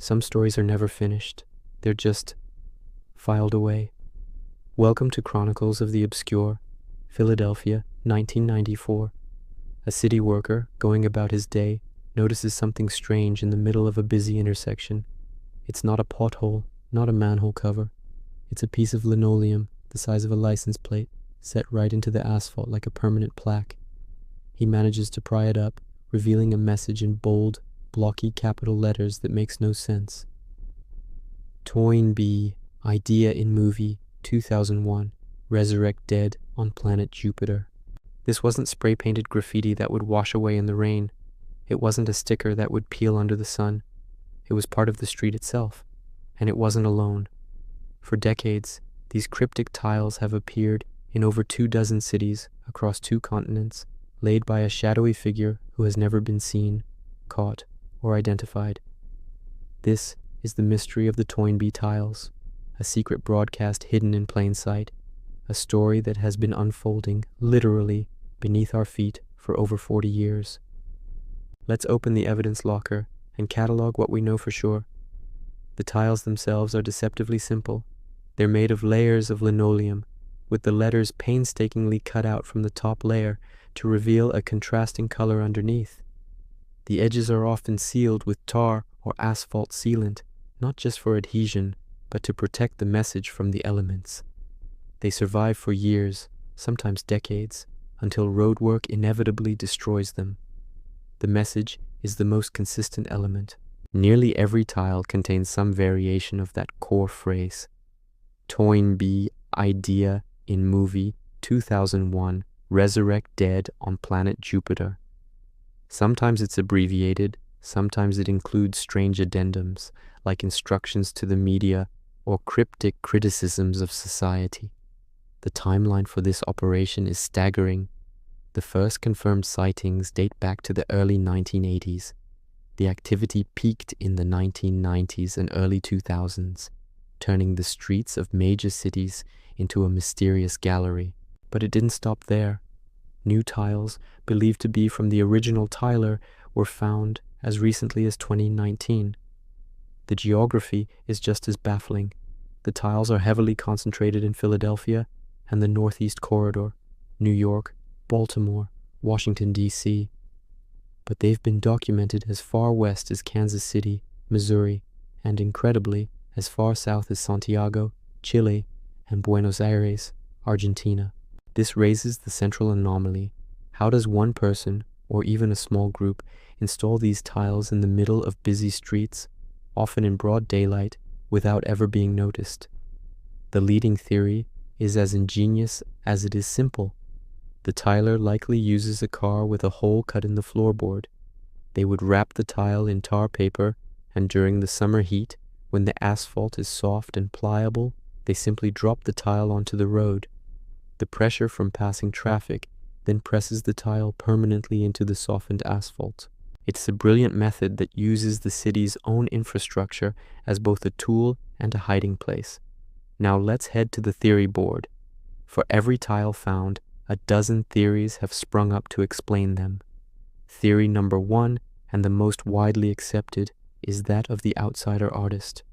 Some stories are never finished. They're just filed away. Welcome to Chronicles of the Obscure, Philadelphia, 1994. A city worker, going about his day, notices something strange in the middle of a busy intersection. It's not a pothole, not a manhole cover. It's a piece of linoleum, the size of a license plate, set right into the asphalt like a permanent plaque. He manages to pry it up, revealing a message in bold, blocky capital letters that makes no sense. TOYNBEE Idea in Movie 2001, Resurrect Dead on Planet Jupiter. This wasn't spray-painted graffiti that would wash away in the rain. It wasn't a sticker that would peel under the sun. It was part of the street itself, and it wasn't alone. For decades, these cryptic tiles have appeared in over 24 cities across 2 continents, laid by a shadowy figure who has never been seen, caught, or identified. This is the mystery of the TOYNBEE tiles, a secret broadcast hidden in plain sight, a story that has been unfolding, literally, beneath our feet for over 40 years. Let's open the evidence locker and catalog what we know for sure. The tiles themselves are deceptively simple. They're made of layers of linoleum, with the letters painstakingly cut out from the top layer to reveal a contrasting color underneath. The edges are often sealed with tar or asphalt sealant, not just for adhesion, but to protect the message from the elements. They survive for years, sometimes decades, until roadwork inevitably destroys them. The message is the most consistent element. Nearly every tile contains some variation of that core phrase. TOYNBEE Idea in Movie 2001, Resurrect Dead on Planet Jupiter. Sometimes it's abbreviated, sometimes it includes strange addendums, like instructions to the media or cryptic criticisms of society. The timeline for this operation is staggering. The first confirmed sightings date back to the early 1980s. The activity peaked in the 1990s and early 2000s, turning the streets of major cities into a mysterious gallery. But it didn't stop there. New tiles, believed to be from the original tiler, were found as recently as 2019. The geography is just as baffling. The tiles are heavily concentrated in Philadelphia and the Northeast Corridor, New York, Baltimore, Washington, D.C. But they've been documented as far west as Kansas City, Missouri, and incredibly, as far south as Santiago, Chile, and Buenos Aires, Argentina. This raises the central anomaly. How does one person, or even a small group, install these tiles in the middle of busy streets, often in broad daylight, without ever being noticed? The leading theory is as ingenious as it is simple. The tiler likely uses a car with a hole cut in the floorboard. They would wrap the tile in tar paper, and during the summer heat, when the asphalt is soft and pliable, they simply drop the tile onto the road. The pressure from passing traffic then presses the tile permanently into the softened asphalt. It's a brilliant method that uses the city's own infrastructure as both a tool and a hiding place. Now let's head to the theory board. For every tile found, a dozen theories have sprung up to explain them. Theory number 1, and the most widely accepted, is that of the outsider artist.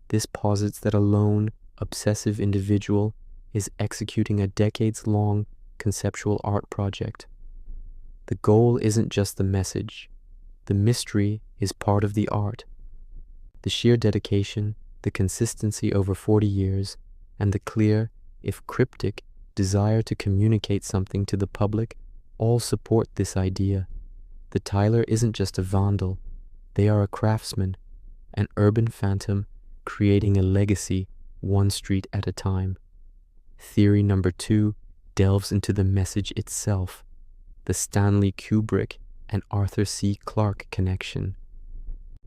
This posits that a lone, obsessive individual is executing a decades-long conceptual art project. The goal isn't just the message. The mystery is part of the art. The sheer dedication, the consistency over 40 years, and the clear, if cryptic, desire to communicate something to the public all support this idea. The tiler isn't just a vandal. They are a craftsman, an urban phantom creating a legacy one street at a time. Theory number 2 delves into the message itself, the Stanley Kubrick and Arthur C. Clarke connection.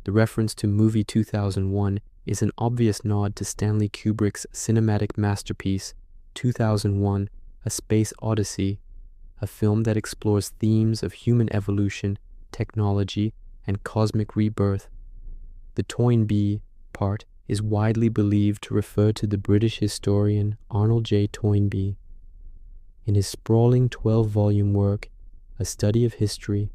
The reference to movie 2001 is an obvious nod to Stanley Kubrick's cinematic masterpiece, 2001: A Space Odyssey, a film that explores themes of human evolution, technology, and cosmic rebirth. The TOYNBEE part is widely believed to refer to the British historian Arnold J. Toynbee. In his sprawling 12-volume work, A Study of History,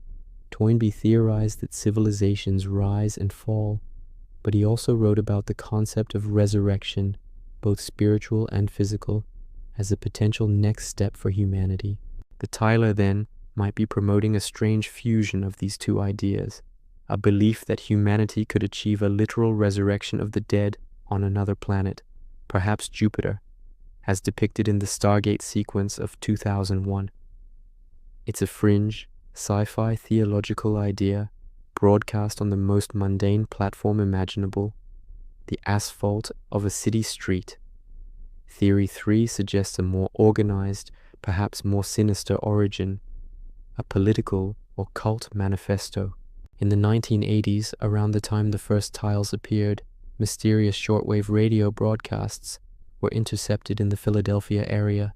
Toynbee theorized that civilizations rise and fall, but he also wrote about the concept of resurrection, both spiritual and physical, as a potential next step for humanity. The Tyler, then, might be promoting a strange fusion of these two ideas, a belief that humanity could achieve a literal resurrection of the dead on another planet, perhaps Jupiter, as depicted in the Stargate sequence of 2001. It's a fringe, sci-fi theological idea broadcast on the most mundane platform imaginable, the asphalt of a city street. Theory 3 suggests a more organized, perhaps more sinister origin, a political or cult manifesto. In the 1980s, around the time the first tiles appeared, mysterious shortwave radio broadcasts were intercepted in the Philadelphia area.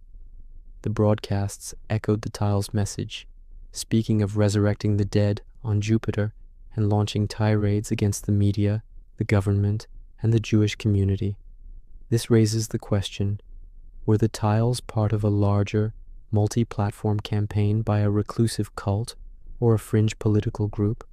The broadcasts echoed the tiles' message, speaking of resurrecting the dead on Jupiter and launching tirades against the media, the government, and the Jewish community. This raises the question, were the tiles part of a larger, multi-platform campaign by a reclusive cult or a fringe political group?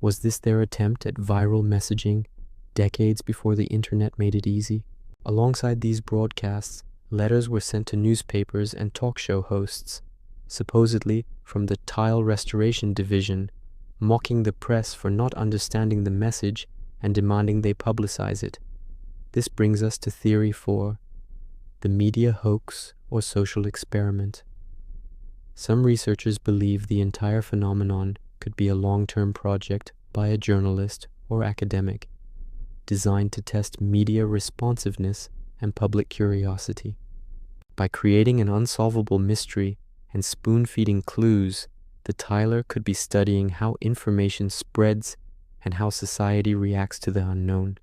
Was this their attempt at viral messaging decades before the internet made it easy? Alongside these broadcasts, letters were sent to newspapers and talk show hosts, supposedly from the Tile Restoration Division, mocking the press for not understanding the message and demanding they publicize it. This brings us to Theory 4, the media hoax or social experiment. Some researchers believe the entire phenomenon could be a long-term project by a journalist or academic, designed to test media responsiveness and public curiosity. By creating an unsolvable mystery and spoon-feeding clues, the Tyler could be studying how information spreads and how society reacts to the unknown.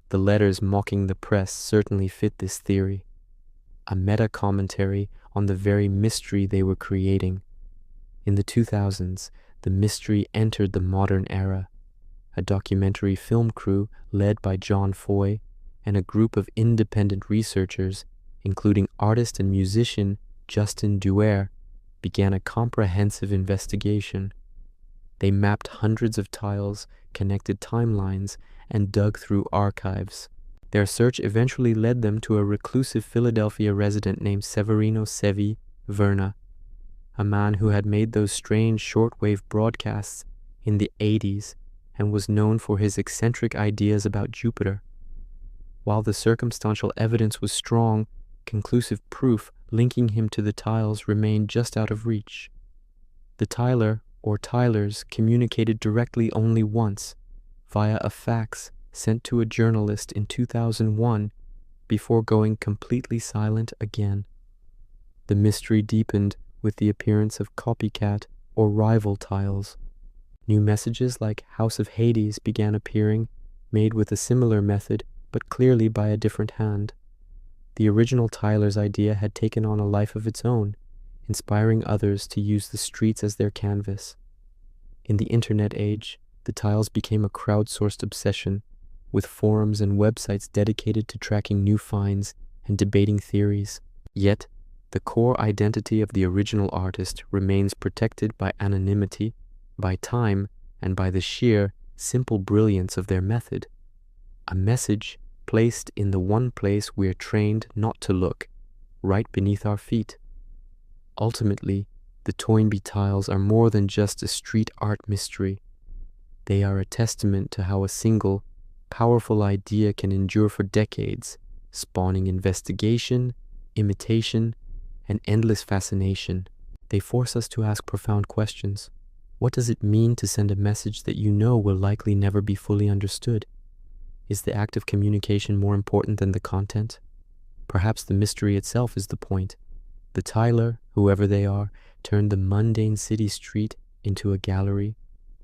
The letters mocking the press certainly fit this theory, a meta-commentary on the very mystery they were creating. In the 2000s, the mystery entered the modern era. A documentary film crew led by John Foy and a group of independent researchers, including artist and musician Justin Duer, began a comprehensive investigation. They mapped hundreds of tiles, connected timelines, and dug through archives. Their search eventually led them to a reclusive Philadelphia resident named Severino Sevi Verna, a man who had made those strange shortwave broadcasts in the 80s and was known for his eccentric ideas about Jupiter. While the circumstantial evidence was strong, conclusive proof linking him to the tiles remained just out of reach. The Tyler, or Tylers, communicated directly only once, via a fax sent to a journalist in 2001, before going completely silent again. The mystery deepened with the appearance of copycat or rival tiles. New messages like House of Hades began appearing, made with a similar method, but clearly by a different hand. The original Tyler's idea had taken on a life of its own, inspiring others to use the streets as their canvas. In the internet age, the tiles became a crowdsourced obsession, with forums and websites dedicated to tracking new finds and debating theories. Yet, the core identity of the original artist remains protected by anonymity, by time, and by the sheer, simple brilliance of their method. A message placed in the one place we're trained not to look, right beneath our feet. Ultimately, the TOYNBEE tiles are more than just a street art mystery. They are a testament to how a single, powerful idea can endure for decades, spawning investigation, imitation, and endless fascination. They force us to ask profound questions. What does it mean to send a message that you know will likely never be fully understood? Is the act of communication more important than the content? Perhaps the mystery itself is the point. The Tyler, whoever they are, turned the mundane city street into a gallery,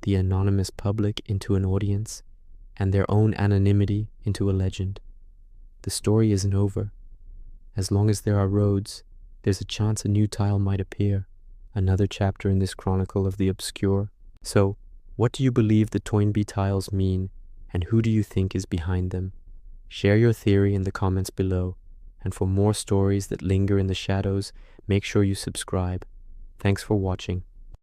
the anonymous public into an audience, and their own anonymity into a legend. The story isn't over. As long as there are roads, there's a chance a new tile might appear, another chapter in this chronicle of the obscure. So, what do you believe the TOYNBEE tiles mean, and who do you think is behind them? Share your theory in the comments below, and for more stories that linger in the shadows, make sure you subscribe. Thanks for watching.